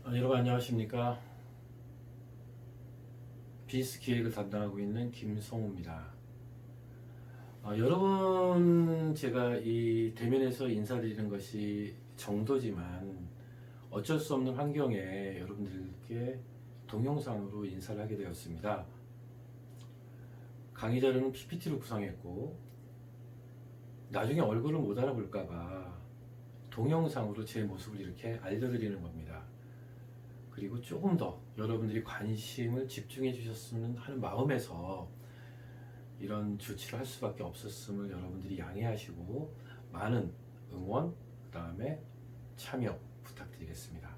여러분 안녕하십니까. 비즈니스 기획을 담당하고 있는 김성우입니다. 여러분 제가 이 대면에서 인사드리는 것이 정도지만 어쩔 수 없는 환경에 여러분들께 동영상으로 인사를 하게 되었습니다. 강의 자료는 PPT로 구성했고 나중에 얼굴을 못 알아볼까봐 동영상으로 제 모습을 이렇게 알려드리는 겁니다. 그리고 조금 더 여러분들이 관심을 집중해 주셨으면 하는 마음에서 이런 조치를 할 수밖에 없었음을 여러분들이 양해하시고 많은 응원, 그 다음에 참여 부탁드리겠습니다.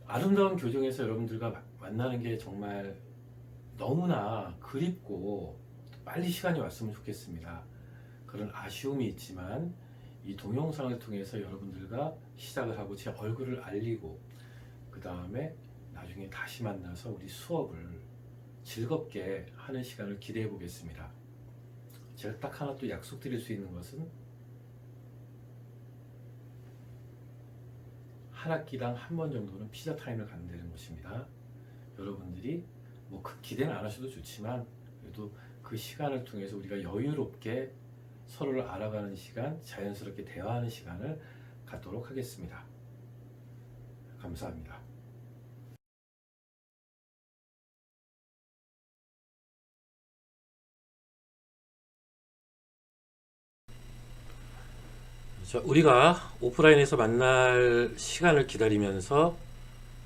아름다운 교정에서 여러분들과 만나는 게 정말 너무나 그립고 빨리 시간이 왔으면 좋겠습니다. 그런 아쉬움이 있지만 이 동영상을 통해서 여러분들과 시작을 하고 제 얼굴을 알리고 그 다음에 나중에 다시 만나서 우리 수업을 즐겁게 하는 시간을 기대해 보겠습니다. 제가 딱 하나 또 약속드릴 수 있는 것은 한 학기당 한 번 정도는 피자 타임을 갖는다는 것입니다. 여러분들이 뭐 기대는 안 하셔도 좋지만 그래도 그 시간을 통해서 우리가 여유롭게 서로를 알아가는 시간, 자연스럽게 대화하는 시간을 갖도록 하겠습니다. 감사합니다. 자, 우리가 오프라인에서 만날 시간을 기다리면서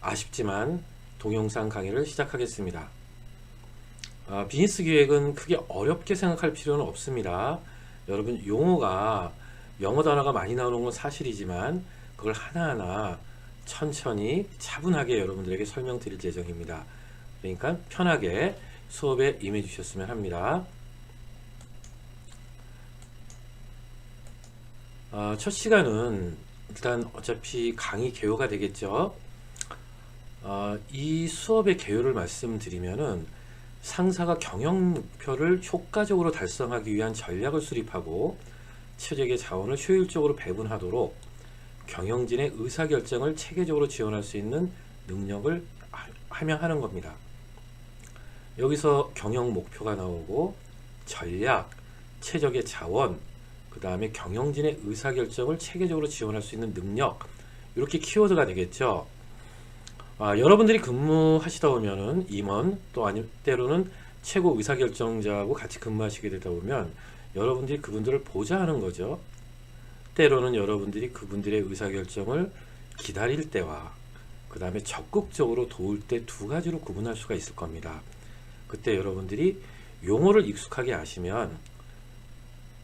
아쉽지만 동영상 강의를 시작하겠습니다. 비즈니스 기획은 크게 어렵게 생각할 필요는 없습니다. 여러분 용어가 영어 단어가 많이 나오는 건 사실이지만 그걸 하나하나 천천히 차분하게 여러분들에게 설명드릴 예정입니다. 그러니까 편하게 수업에 임해 주셨으면 합니다. 첫 시간은 일단 어차피 강의 개요가 되겠죠. 이 수업의 개요를 말씀드리면은 상사가 경영 목표를 효과적으로 달성하기 위한 전략을 수립하고 최적의 자원을 효율적으로 배분하도록 경영진의 의사결정을 체계적으로 지원할 수 있는 능력을 함양하는 겁니다. 여기서 경영 목표가 나오고 전략, 최적의 자원, 그 다음에 경영진의 의사결정을 체계적으로 지원할 수 있는 능력, 이렇게 키워드가 되겠죠. 여러분들이 근무하시다 보면은 임원 또 아니 때로는 최고 의사결정자하고 같이 근무하시게 되다 보면 여러분들이 그분들을 보좌하는 거죠. 때로는 여러분들이 그분들의 의사결정을 기다릴 때와 그 다음에 적극적으로 도울 때 두 가지로 구분할 수가 있을 겁니다. 그때 여러분들이 용어를 익숙하게 아시면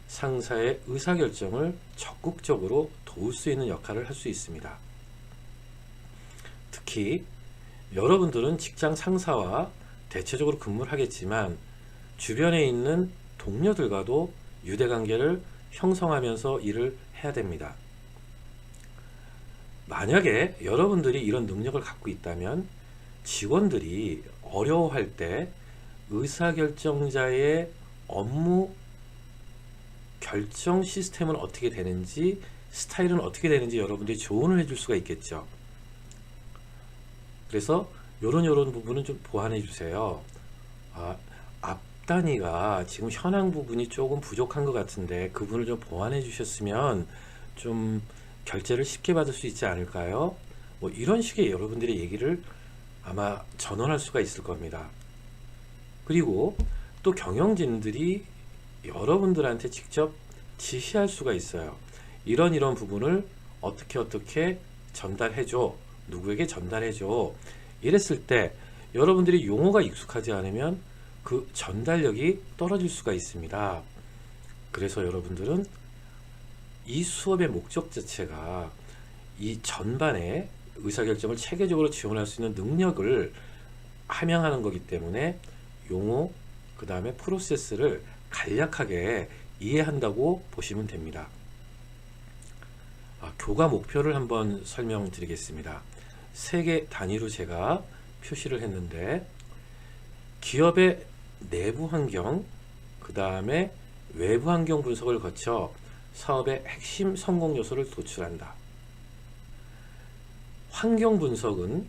상사의 의사결정을 적극적으로 도울 수 있는 역할을 할 수 있습니다. 특히 여러분들은 직장 상사와 대체적으로 근무를 하겠지만 주변에 있는 동료들과도 유대관계를 형성하면서 일을 해야 됩니다. 만약에 여러분들이 이런 능력을 갖고 있다면 직원들이 어려워할 때 의사결정자의 업무 결정 시스템은 어떻게 되는지, 스타일은 어떻게 되는지 여러분들이 조언을 해줄 수가 있겠죠. 그래서 요런 부분은 좀 보완해 주세요. 앞 단위가 지금 현황 부분이 조금 부족한 것 같은데 그 부분을 좀 보완해 주셨으면 좀 결제를 쉽게 받을 수 있지 않을까요? 뭐 이런 식의 여러분들의 얘기를 아마 전원할 수가 있을 겁니다. 그리고 또 경영진들이 여러분들한테 직접 지시할 수가 있어요. 이런 부분을 어떻게 전달해줘, 누구에게 전달해줘, 이랬을 때 여러분들이 용어가 익숙하지 않으면 그 전달력이 떨어질 수가 있습니다. 그래서 여러분들은 이 수업의 목적 자체가 이 전반에 의사결정을 체계적으로 지원할 수 있는 능력을 함양하는 거기 때문에 용어, 그 다음에 프로세스를 간략하게 이해한다고 보시면 됩니다. 교과 목표를 한번 설명드리겠습니다. 3개 단위로 제가 표시를 했는데 기업의 내부 환경, 그 다음에 외부 환경 분석을 거쳐 사업의 핵심 성공 요소를 도출한다. 환경 분석은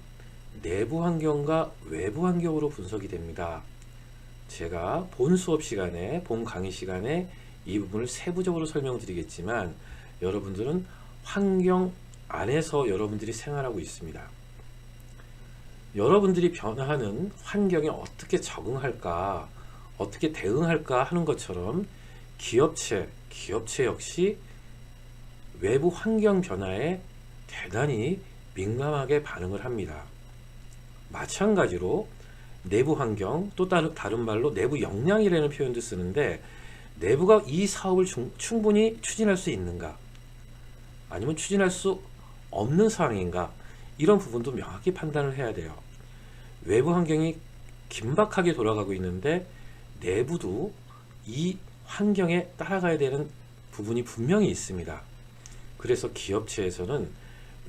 내부 환경과 외부 환경으로 분석이 됩니다. 제가 본 수업 시간에, 본 강의 시간에 이 부분을 세부적으로 설명드리겠지만 여러분들은 환경 안에서 여러분들이 생활하고 있습니다. 여러분들이 변화하는 환경에 어떻게 적응할까, 어떻게 대응할까 하는 것처럼 기업체 역시 외부 환경 변화에 대단히 민감하게 반응을 합니다. 마찬가지로 내부 환경, 또 다른 말로 내부 역량이라는 표현도 쓰는데, 내부가 이 사업을 충분히 추진할 수 있는가, 아니면 추진할 수 없는 상황인가, 이런 부분도 명확히 판단을 해야 돼요. 외부 환경이 긴박하게 돌아가고 있는데 내부도 이 환경에 따라가야 되는 부분이 분명히 있습니다. 그래서 기업체에서는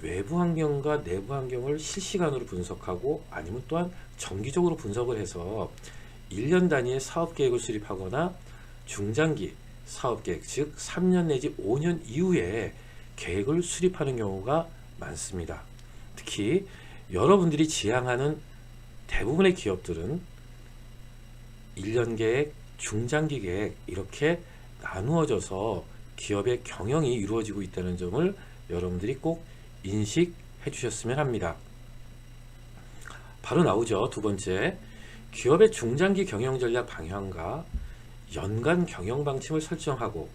외부 환경과 내부 환경을 실시간으로 분석하고, 아니면 또한 정기적으로 분석을 해서 1년 단위의 사업 계획을 수립하거나 중장기 사업 계획, 즉 3년 내지 5년 이후에 계획을 수립하는 경우가 많습니다. 특히 여러분들이 지향하는 대부분의 기업들은 1년 계획, 중장기 계획 이렇게 나누어져서 기업의 경영이 이루어지고 있다는 점을 여러분들이 꼭 인식해 주셨으면 합니다. 바로 나오죠. 두 번째, 기업의 중장기 경영 전략 방향과 연간 경영 방침을 설정하고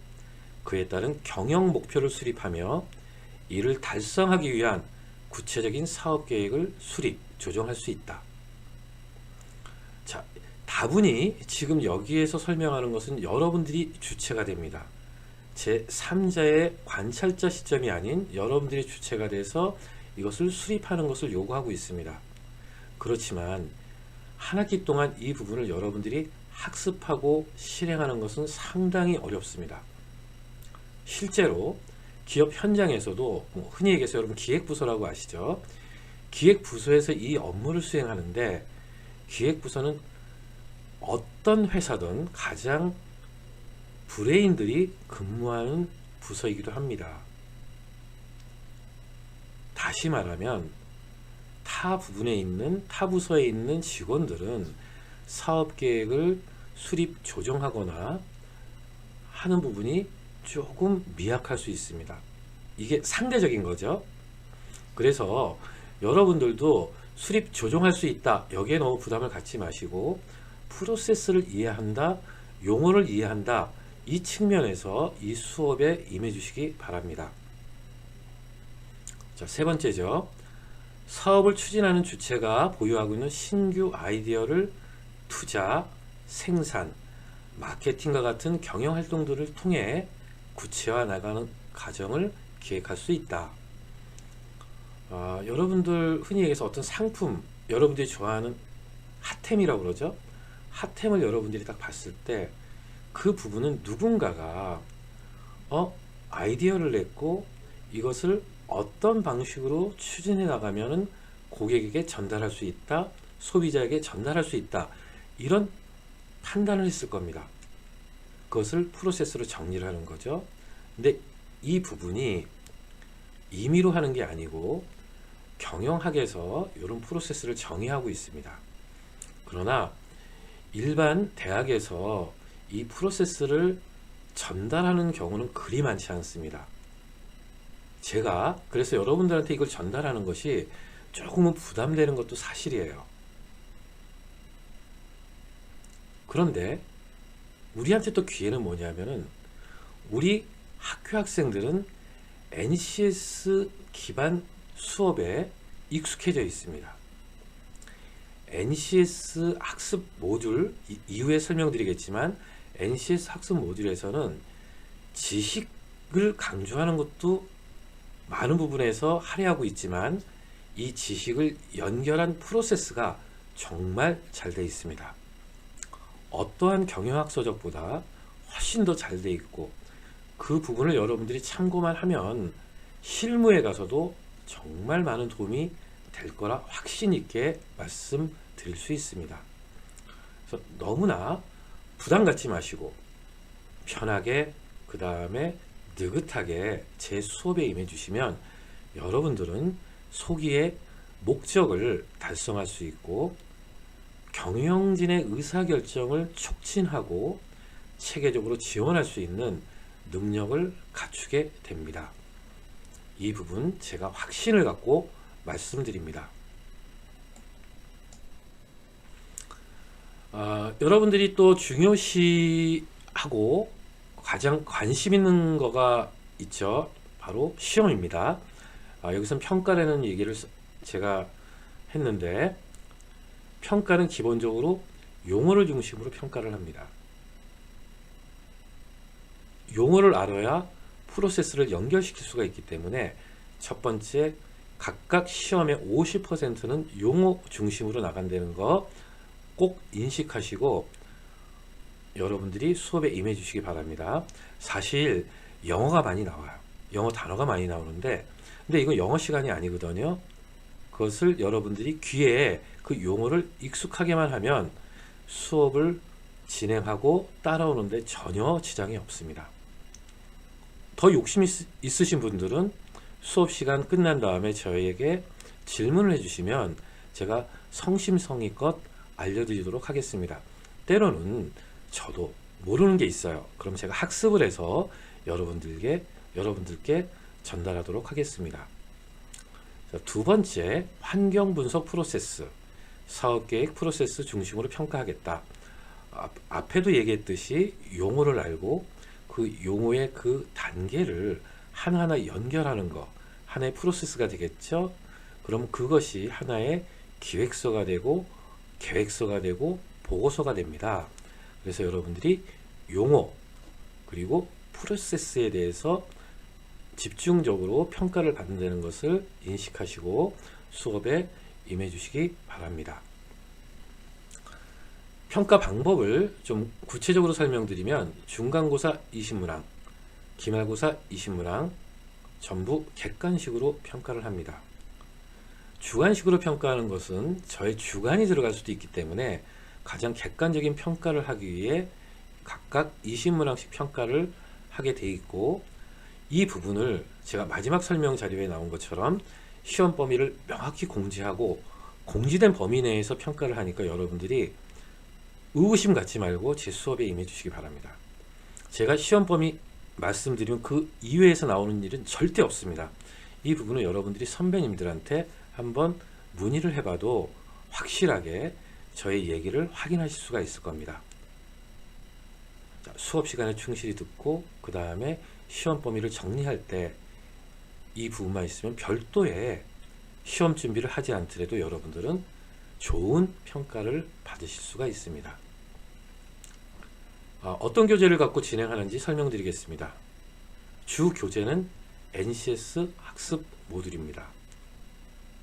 그에 따른 경영 목표를 수립하며 이를 달성하기 위한 구체적인 사업 계획을 수립, 조정할 수 있다. 자, 다분히 지금 여기에서 설명하는 것은 여러분들이 주체가 됩니다. 제3자의 관찰자 시점이 아닌 여러분들이 주체가 돼서 이것을 수립하는 것을 요구하고 있습니다. 그렇지만 한 학기 동안 이 부분을 여러분들이 학습하고 실행하는 것은 상당히 어렵습니다. 실제로 기업 현장에서도 흔히 얘기해서 여러분 기획부서라고 아시죠? 기획부서에서 이 업무를 수행하는데, 기획부서는 어떤 회사든 가장 브레인들이 근무하는 부서이기도 합니다. 다시 말하면 타 부서에 있는 직원들은 사업 계획을 수립 조정하거나 하는 부분이 조금 미약할 수 있습니다. 이게 상대적인 거죠. 그래서 여러분들도 수립 조정할 수 있다, 여기에 너무 부담을 갖지 마시고 프로세스를 이해한다, 용어를 이해한다, 이 측면에서 이 수업에 임해 주시기 바랍니다. 자, 세 번째죠. 사업을 추진하는 주체가 보유하고 있는 신규 아이디어를 투자, 생산, 마케팅과 같은 경영 활동들을 통해 구체화 나가는 과정을 기획할 수 있다. 여러분들 흔히 얘기해서 어떤 상품, 여러분들이 좋아하는 핫템이라고 그러죠. 핫템을 여러분들이 딱 봤을 때 그 부분은 누군가가 아이디어를 냈고 이것을 어떤 방식으로 추진해 나가면은 고객에게 전달할 수 있다, 소비자에게 전달할 수 있다, 이런 판단을 했을 겁니다. 그것을 프로세스로 정리를 하는 거죠. 근데 이 부분이 임의로 하는 게 아니고 경영학에서 이런 프로세스를 정의하고 있습니다. 그러나 일반 대학에서 이 프로세스를 전달하는 경우는 그리 많지 않습니다. 제가 그래서 여러분들한테 이걸 전달하는 것이 조금은 부담되는 것도 사실이에요. 그런데 우리한테 또 기회는 뭐냐면은, 우리 학교 학생들은 NCS 기반 수업에 익숙해져 있습니다. NCS 학습 모듈, 이후에 설명드리겠지만 NCS 학습 모듈에서는 지식을 강조하는 것도 많은 부분에서 할애하고 있지만 이 지식을 연결한 프로세스가 정말 잘 되어 있습니다. 어떠한 경영학 서적보다 훨씬 더 잘 되어 있고, 그 부분을 여러분들이 참고만 하면 실무에 가서도 정말 많은 도움이 될 거라 확신 있게 말씀드릴 수 있습니다. 그래서 너무나 부담 갖지 마시고 편하게, 그 다음에 느긋하게 제 수업에 임해 주시면 여러분들은 소기의 목적을 달성할 수 있고 경영진의 의사결정을 촉진하고 체계적으로 지원할 수 있는 능력을 갖추게 됩니다. 이 부분 제가 확신을 갖고 말씀드립니다. 여러분들이 또 중요시하고 가장 관심 있는 거가 있죠. 바로 시험입니다. 여기선 평가라는 얘기를 제가 했는데, 평가는 기본적으로 용어를 중심으로 평가를 합니다. 용어를 알아야 프로세스를 연결시킬 수가 있기 때문에 첫 번째, 각각 시험의 50%는 용어 중심으로 나간다는 거 꼭 인식하시고 여러분들이 수업에 임해 주시기 바랍니다. 사실 영어가 많이 나와요. 영어 단어가 많이 나오는데, 근데 이건 영어 시간이 아니거든요. 그것을 여러분들이 귀에 그 용어를 익숙하게만 하면 수업을 진행하고 따라오는데 전혀 지장이 없습니다. 더 욕심 있으신 분들은 수업 시간 끝난 다음에 저에게 질문을 해주시면 제가 성심성의껏 알려드리도록 하겠습니다. 때로는 저도 모르는 게 있어요. 그럼 제가 학습을 해서 여러분들께 전달하도록 하겠습니다. 자, 두 번째, 환경 분석 프로세스, 사업계획 프로세스 중심으로 평가하겠다. 앞에도 얘기했듯이 용어를 알고 그 용어의 그 단계를 하나하나 연결하는 거, 하나의 프로세스가 되겠죠. 그럼 그것이 하나의 기획서가 되고 계획서가 되고 보고서가 됩니다. 그래서 여러분들이 용어 그리고 프로세스에 대해서 집중적으로 평가를 받는다는 것을 인식하시고 수업에 임해 주시기 바랍니다. 평가 방법을 좀 구체적으로 설명드리면 중간고사 20문항, 기말고사 20문항 전부 객관식으로 평가를 합니다. 주관식으로 평가하는 것은 저의 주관이 들어갈 수도 있기 때문에 가장 객관적인 평가를 하기 위해 각각 20문항씩 평가를 하게 돼 있고, 이 부분을 제가 마지막 설명 자료에 나온 것처럼 시험 범위를 명확히 공지하고 공지된 범위 내에서 평가를 하니까 여러분들이 의구심 갖지 말고 제 수업에 임해 주시기 바랍니다. 제가 시험 범위 말씀드리면 그 이외에서 나오는 일은 절대 없습니다. 이 부분은 여러분들이 선배님들한테 한번 문의를 해봐도 확실하게 저의 얘기를 확인하실 수가 있을 겁니다. 자, 수업 시간에 충실히 듣고 그 다음에 시험 범위를 정리할 때 이 부분만 있으면 별도의 시험 준비를 하지 않더라도 여러분들은 좋은 평가를 받으실 수가 있습니다. 어떤 교재를 갖고 진행하는지 설명드리겠습니다. 주 교재는 NCS 학습 모듈입니다.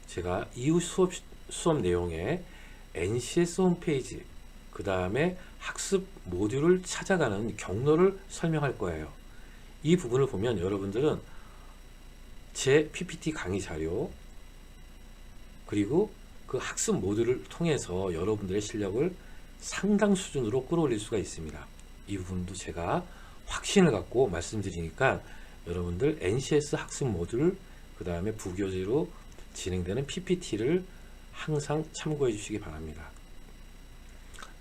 제가 이후 수업 내용에 NCS 홈페이지, 그 다음에 학습 모듈을 찾아가는 경로를 설명할 거예요. 이 부분을 보면 여러분들은 제 PPT 강의 자료 그리고 그 학습 모듈을 통해서 여러분들의 실력을 상당 수준으로 끌어올릴 수가 있습니다. 이 부분도 제가 확신을 갖고 말씀드리니까 여러분들 NCS 학습 모듈, 그 다음에 부교재로 진행되는 PPT를 항상 참고해 주시기 바랍니다.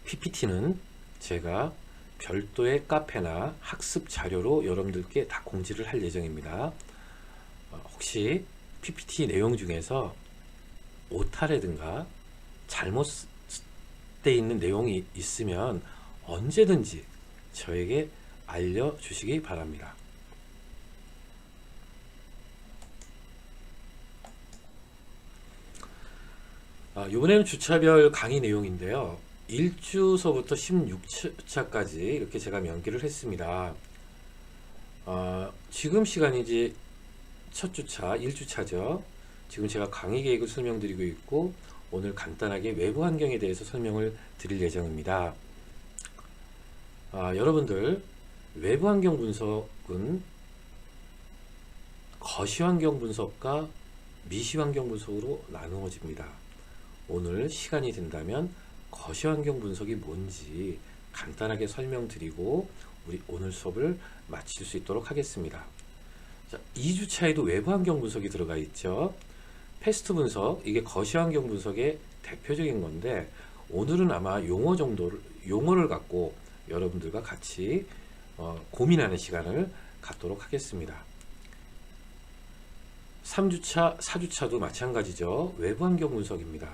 PPT는 제가 별도의 카페나 학습 자료로 여러분들께 다 공지를 할 예정입니다. 혹시 PPT 내용 중에서 오타라든가 잘못되어 있는 내용이 있으면 언제든지 저에게 알려주시기 바랍니다. 이번에는 주차별 강의 내용인데요. 1주서부터 16차까지 이렇게 제가 명기를 했습니다. 지금 시간이 이제 첫 주차, 1주차죠. 지금 제가 강의 계획을 설명드리고 있고 오늘 간단하게 외부 환경에 대해서 설명을 드릴 예정입니다. 여러분들 외부 환경 분석은 거시 환경 분석과 미시 환경 분석으로 나누어집니다. 오늘 시간이 된다면 거시 환경 분석이 뭔지 간단하게 설명드리고 우리 오늘 수업을 마칠 수 있도록 하겠습니다. 자, 2주차에도 외부 환경 분석이 들어가 있죠. 패스트 분석, 이게 거시 환경 분석의 대표적인 건데, 오늘은 아마 용어를 갖고 여러분들과 같이 고민하는 시간을 갖도록 하겠습니다. 3주차, 4주차도 마찬가지죠. 외부 환경 분석입니다.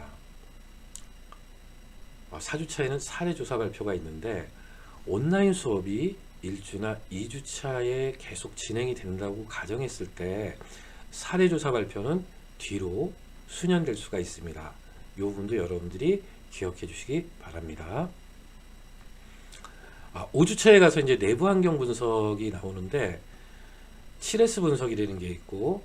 4주차에는 사례조사 발표가 있는데, 온라인 수업이 1주나 2주차에 계속 진행이 된다고 가정했을 때 사례조사 발표는 뒤로 수년될 수가 있습니다. 이 부분도 여러분들이 기억해 주시기 바랍니다. 5주차에 가서 이제 내부 환경 분석이 나오는데 7S 분석이라는 게 있고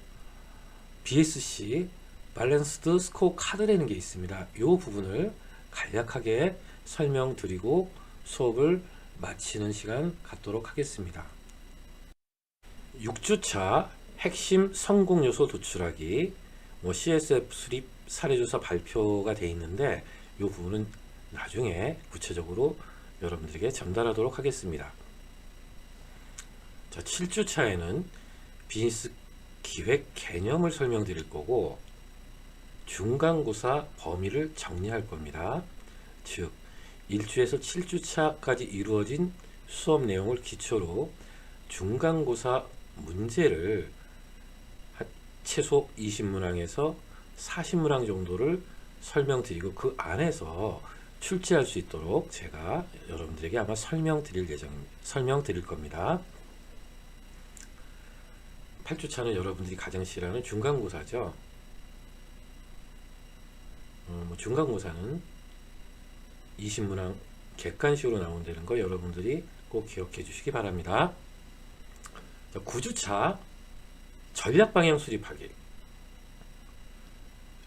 BSC 밸런스드 스코어 카드라는 게 있습니다. 이 부분을 간략하게 설명드리고 수업을 마치는 시간 갖도록 하겠습니다. 6주차 핵심 성공 요소 도출하기, CSF 수립 사례조사 발표가 되어 있는데 이 부분은 나중에 구체적으로 여러분들에게 전달하도록 하겠습니다. 자, 7주차에는 비즈니스 기획 개념을 설명드릴 거고 중간고사 범위를 정리할 겁니다. 즉 1주에서 7주차까지 이루어진 수업 내용을 기초로 중간고사 문제를 최소 20문항에서 40문항 정도를 설명드리고 그 안에서 출제할 수 있도록 제가 여러분들에게 아마 설명드릴 겁니다. 8주차는 여러분들이 가장 싫어하는 중간고사죠. 중간고사는 20문항 객관식으로 나온다는 거 여러분들이 꼭 기억해 주시기 바랍니다. 9주차 전략방향 수립하기,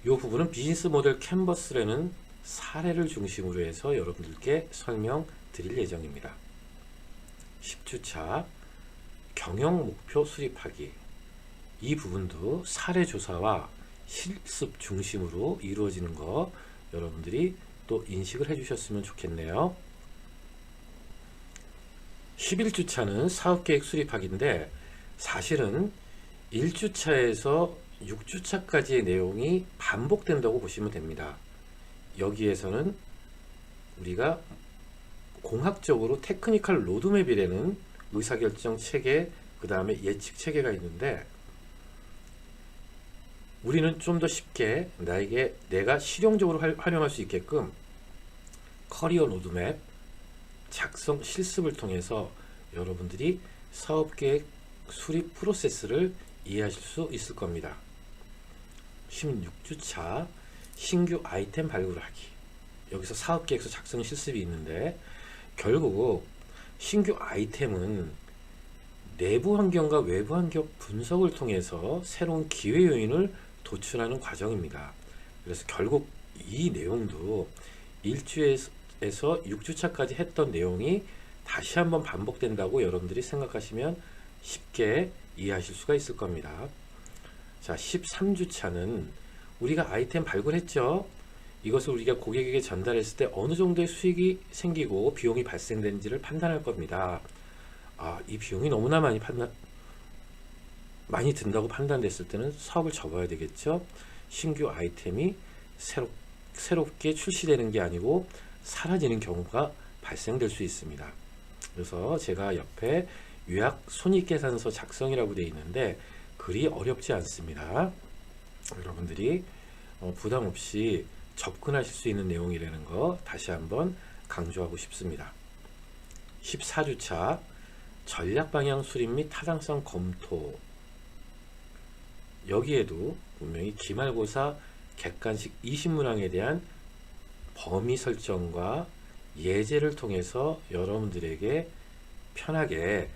이 부분은 비즈니스 모델 캔버스라는 사례를 중심으로 해서 여러분들께 설명드릴 예정입니다. 10주차 경영 목표 수립하기, 이 부분도 사례 조사와 실습 중심으로 이루어지는 거 여러분들이 또 인식을 해주셨으면 좋겠네요. 11주차는 사업계획 수립하기인데 사실은 1주차에서 6주차까지의 내용이 반복된다고 보시면 됩니다. 여기에서는 우리가 공학적으로 테크니컬 로드맵이라는 의사결정 체계, 그 다음에 예측 체계가 있는데 우리는 좀 더 쉽게 내가 실용적으로 활용할 수 있게끔 커리어 로드맵 작성 실습을 통해서 여러분들이 사업계획 수립 프로세스를 이해하실 수 있을 겁니다. 16주차 신규 아이템 발굴하기, 여기서 사업계획서 작성 실습이 있는데 결국 신규 아이템은 내부 환경과 외부 환경 분석을 통해서 새로운 기회 요인을 도출하는 과정입니다. 그래서 결국 이 내용도 1주에서 6주차까지 했던 내용이 다시 한번 반복된다고 여러분들이 생각하시면 쉽게 이해하실 수가 있을 겁니다. 자, 13주차는 우리가 아이템 발굴했죠. 이것을 우리가 고객에게 전달했을 때 어느 정도의 수익이 생기고 비용이 발생되는지를 판단할 겁니다. 이 비용이 너무나 많이 든다고 판단됐을 때는 사업을 접어야 되겠죠. 신규 아이템이 새롭게 출시되는 게 아니고 사라지는 경우가 발생될 수 있습니다. 그래서 제가 옆에 요약 손익계산서 작성이라고 되어 있는데 그리 어렵지 않습니다. 여러분들이 부담 없이 접근하실 수 있는 내용이라는 거 다시 한번 강조하고 싶습니다. 14주차 전략방향 수립 및 타당성 검토, 여기에도 분명히 기말고사 객관식 20문항에 대한 범위 설정과 예제를 통해서 여러분들에게 편하게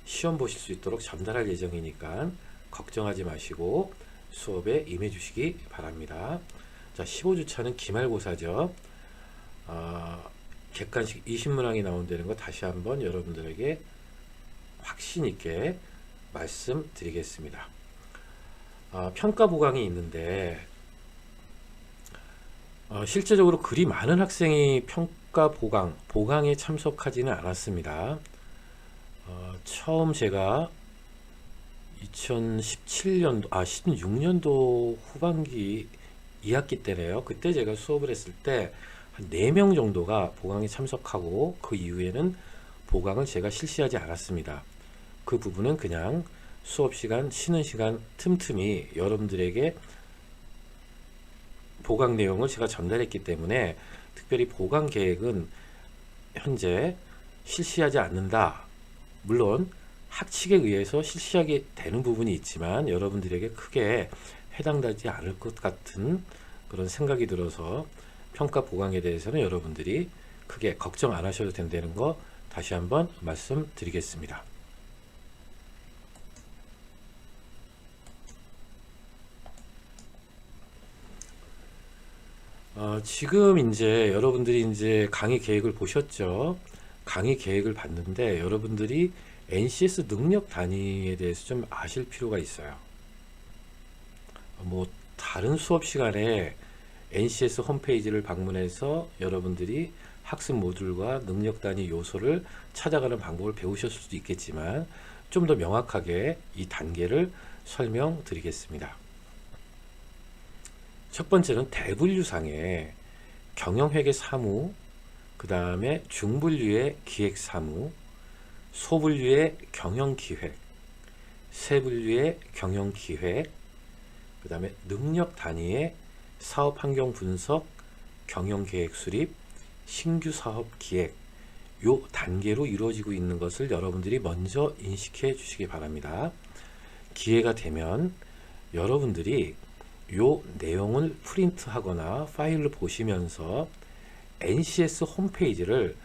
시험 보실 수 있도록 전달할 예정이니까 걱정하지 마시고 수업에 임해 주시기 바랍니다. 자, 15주차는 기말고사죠. 객관식 20문항이 나온다는 거 다시 한번 여러분들에게 확신 있게 말씀드리겠습니다. 평가 보강이 있는데 실제적으로 그리 많은 학생이 평가 보강에 참석하지는 않았습니다. 처음 제가 2017년도, 16년도 후반기 2학기 때네요. 그때 제가 수업을 했을 때 한 4명 정도가 보강에 참석하고 그 이후에는 보강을 제가 실시하지 않았습니다. 그 부분은 그냥 수업 시간, 쉬는 시간 틈틈이 여러분들에게 보강 내용을 제가 전달했기 때문에 특별히 보강 계획은 현재 실시하지 않는다. 물론 학칙에 의해서 실시하게 되는 부분이 있지만 여러분들에게 크게 해당되지 않을 것 같은 그런 생각이 들어서 평가 보강에 대해서는 여러분들이 크게 걱정 안 하셔도 된다는 거 다시 한번 말씀드리겠습니다. 지금 이제 여러분들이 이제 강의 계획을 보셨죠? 강의 계획을 봤는데 여러분들이 NCS 능력 단위에 대해서 좀 아실 필요가 있어요. 뭐 다른 수업 시간에 NCS 홈페이지를 방문해서 여러분들이 학습 모듈과 능력 단위 요소를 찾아가는 방법을 배우셨을 수도 있겠지만 좀 더 명확하게 이 단계를 설명드리겠습니다. 첫 번째는 대분류상에 경영회계 사무, 그 다음에 중분류의 기획사무, 소분류의 경영기획, 세분류의 경영기획, 그 다음에 능력 단위의 사업환경 분석, 경영계획 수립, 신규 사업 기획, 요 단계로 이루어지고 있는 것을 여러분들이 먼저 인식해 주시기 바랍니다. 기회가 되면 여러분들이 요 내용을 프린트하거나 파일을 보시면서 NCS 홈페이지를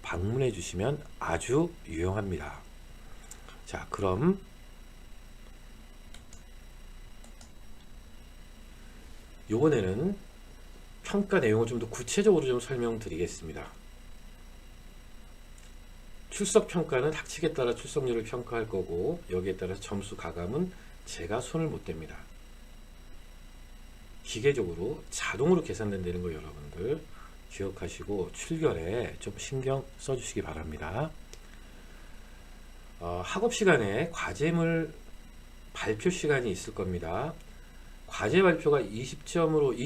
방문해 주시면 아주 유용합니다. 자, 그럼 요번에는 평가 내용을 좀 더 구체적으로 좀 설명드리겠습니다. 출석 평가는 학칙에 따라 출석률을 평가할 거고 여기에 따라 점수 가감은 제가 손을 못 댑니다. 기계적으로 자동으로 계산된다는 거 여러분들 기억하시고 출결에 좀 신경 써주시기 바랍니다. 학업 시간에 과제물 발표 시간이 있을 겁니다. 과제 발표가 20점으로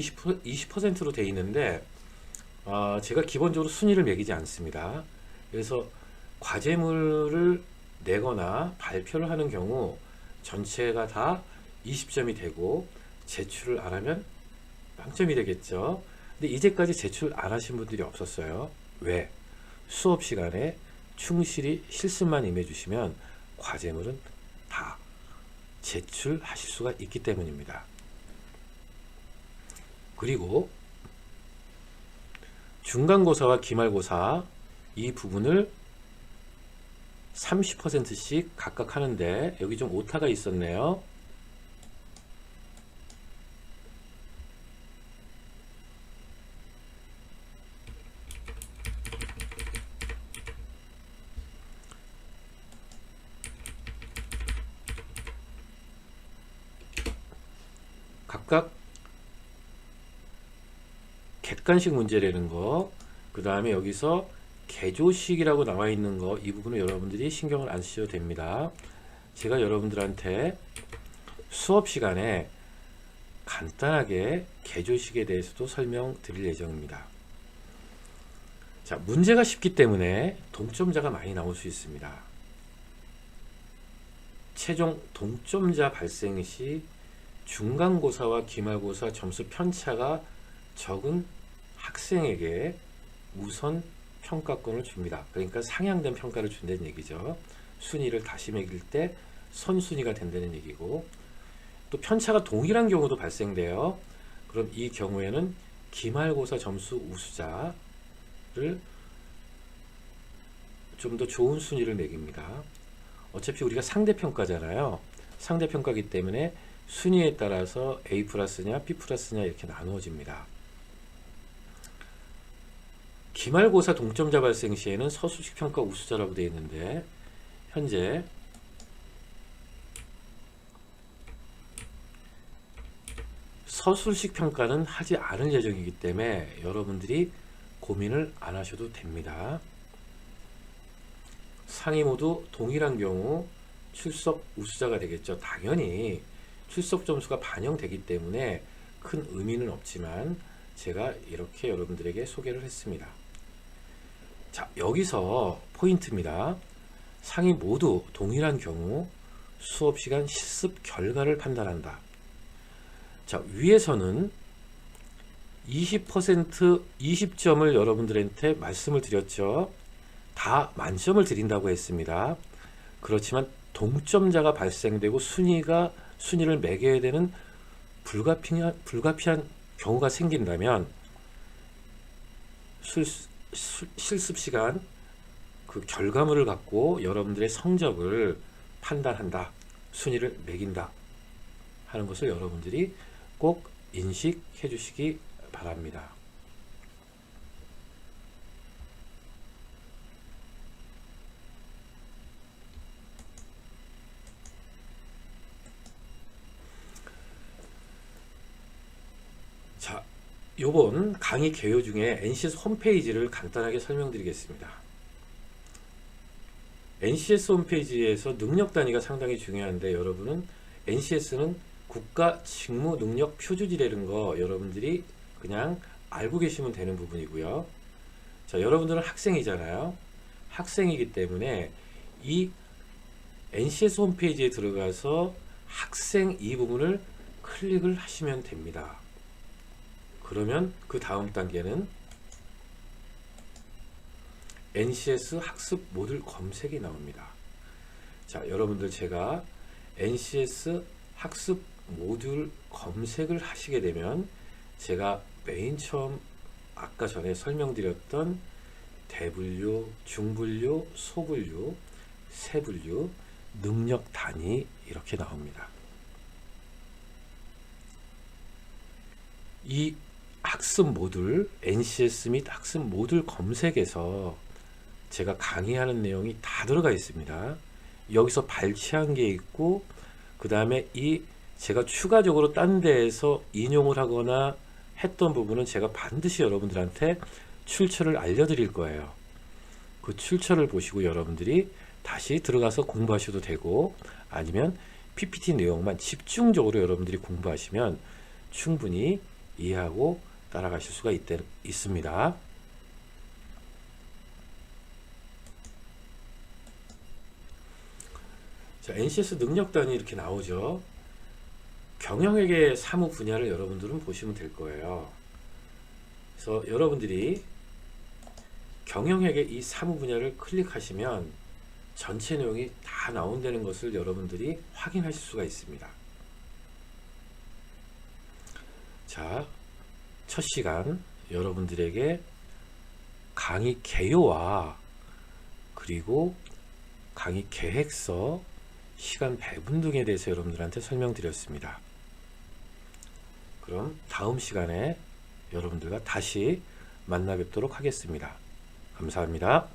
20%로 되어 있는데 제가 기본적으로 순위를 매기지 않습니다. 그래서 과제물을 내거나 발표를 하는 경우 전체가 다 20점이 되고 제출을 안 하면 빵점이 되겠죠. 근데 이제까지 제출 안 하신 분들이 없었어요. 왜? 수업 시간에 충실히 실습만 임해주시면 과제물은 다 제출하실 수가 있기 때문입니다. 그리고 중간고사와 기말고사 이 부분을 30%씩 각각 하는데 여기 좀 오타가 있었네요. 각각 객관식 문제라는 거, 그 다음에 여기서 개조식이라고 나와 있는 거, 이 부분은 여러분들이 신경을 안 쓰셔도 됩니다. 제가 여러분들한테 수업 시간에 간단하게 개조식에 대해서도 설명드릴 예정입니다. 자, 문제가 쉽기 때문에 동점자가 많이 나올 수 있습니다. 최종 동점자 발생 시 중간고사와 기말고사 점수 편차가 적은 학생에게 우선 평가권을 줍니다. 그러니까 상향된 평가를 준다는 얘기죠. 순위를 다시 매길 때 선순위가 된다는 얘기고, 또 편차가 동일한 경우도 발생돼요. 그럼 이 경우에는 기말고사 점수 우수자를 좀 더 좋은 순위를 매깁니다. 어차피 우리가 상대평가잖아요. 상대평가이기 때문에 순위에 따라서 A 플러스냐 B 플러스냐 이렇게 나누어집니다. 기말고사 동점자 발생 시에는 서술식 평가 우수자라고 되어 있는데 현재 서술식 평가는 하지 않을 예정이기 때문에 여러분들이 고민을 안 하셔도 됩니다. 상위 모두 동일한 경우 출석 우수자가 되겠죠. 당연히 출석 점수가 반영되기 때문에 큰 의미는 없지만 제가 이렇게 여러분들에게 소개를 했습니다. 자, 여기서 포인트입니다. 상위 모두 동일한 경우 수업시간 실습 결과를 판단한다. 자, 위에서는 20% 20점을 여러분들한테 말씀을 드렸죠. 다 만점을 드린다고 했습니다. 그렇지만 동점자가 발생되고 순위를 매겨야 되는 불가피한 경우가 생긴다면 실습 시간 그 결과물을 갖고 여러분들의 성적을 판단한다, 순위를 매긴다 하는 것을 여러분들이 꼭 인식해 주시기 바랍니다. 자, 요번 강의 개요 중에 NCS 홈페이지를 간단하게 설명드리겠습니다. NCS 홈페이지에서 능력 단위가 상당히 중요한데 여러분은 NCS는 국가 직무 능력 표준이라는 거 여러분들이 그냥 알고 계시면 되는 부분이고요. 자, 여러분들은 학생이잖아요. 학생이기 때문에 이 NCS 홈페이지에 들어가서 학생 이 부분을 클릭을 하시면 됩니다. 그러면 그 다음 단계는 NCS 학습 모듈 검색이 나옵니다. 자, 여러분들 제가 NCS 학습 모듈 검색을 하시게 되면 제가 맨 처음 아까 전에 설명드렸던 대분류, 중분류, 소분류, 세분류, 능력 단위 이렇게 나옵니다. 이 학습 모듈, NCS 및 학습 모듈 검색에서 제가 강의하는 내용이 다 들어가 있습니다. 여기서 발췌한 게 있고 그 다음에 이 제가 추가적으로 딴 데에서 인용을 하거나 했던 부분은 제가 반드시 여러분들한테 출처를 알려드릴 거예요. 그 출처를 보시고 여러분들이 다시 들어가서 공부하셔도 되고 아니면 PPT 내용만 집중적으로 여러분들이 공부하시면 충분히 이해하고 따라가실 수가 있습니다. 자, NCS 능력 단위 이렇게 나오죠. 경영회계 사무 분야를 여러분들은 보시면 될 거예요. 그래서 여러분들이 경영회계 이 사무 분야를 클릭하시면 전체 내용이 다 나온다는 것을 여러분들이 확인하실 수가 있습니다. 자, 첫 시간 여러분들에게 강의 개요와 그리고 강의 계획서, 시간 배분 등에 대해서 여러분들한테 설명드렸습니다. 그럼 다음 시간에 여러분들과 다시 만나 뵙도록 하겠습니다. 감사합니다.